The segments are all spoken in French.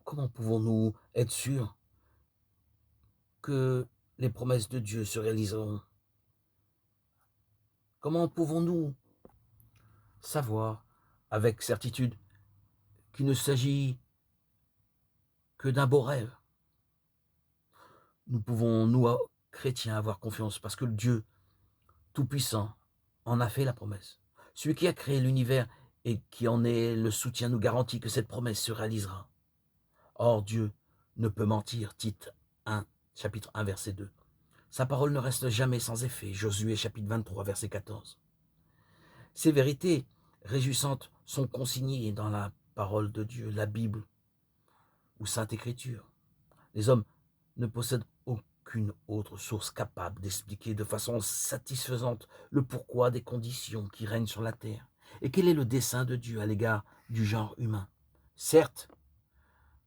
comment pouvons-nous être sûrs que les promesses de Dieu se réaliseront? Comment pouvons-nous savoir avec certitude qu'il ne s'agit que d'un beau rêve? Nous pouvons, nous, chrétiens, avoir confiance parce que le Dieu Tout-Puissant en a fait la promesse. Celui qui a créé l'univers et qui en est le soutien nous garantit que cette promesse se réalisera. Or, Dieu ne peut mentir. Tite 1, chapitre 1, verset 2. Sa parole ne reste jamais sans effet. Josué, chapitre 23, verset 14. Ces vérités réjouissantes sont consignées dans la parole de Dieu, la Bible ou Sainte Écriture. Les hommes ne possèdent aucune autre source capable d'expliquer de façon satisfaisante le pourquoi des conditions qui règnent sur la terre et quel est le dessein de Dieu à l'égard du genre humain. Certes,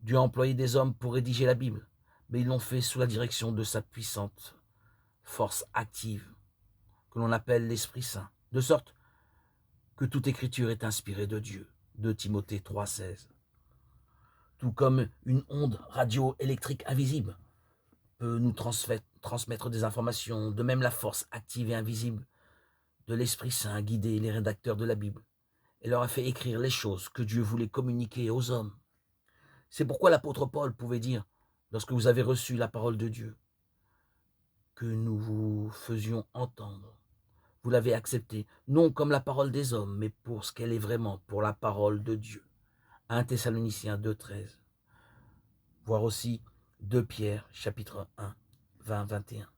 Dieu a employé des hommes pour rédiger la Bible, mais ils l'ont fait sous la direction de sa puissante force active, que l'on appelle l'Esprit Saint, de sorte que toute écriture est inspirée de Dieu. 2 Timothée 3,16. Tout comme une onde radioélectrique invisible peut nous transmettre des informations, de même la force active et invisible de l'Esprit Saint a guidé les rédacteurs de la Bible et leur a fait écrire les choses que Dieu voulait communiquer aux hommes. C'est pourquoi l'apôtre Paul pouvait dire, lorsque vous avez reçu la parole de Dieu, que nous vous faisions entendre. Vous l'avez acceptée, non comme la parole des hommes, mais pour ce qu'elle est vraiment, pour la parole de Dieu. 1 Thessaloniciens 2,13. Voir aussi 2 Pierre, chapitre 1, 20, 21.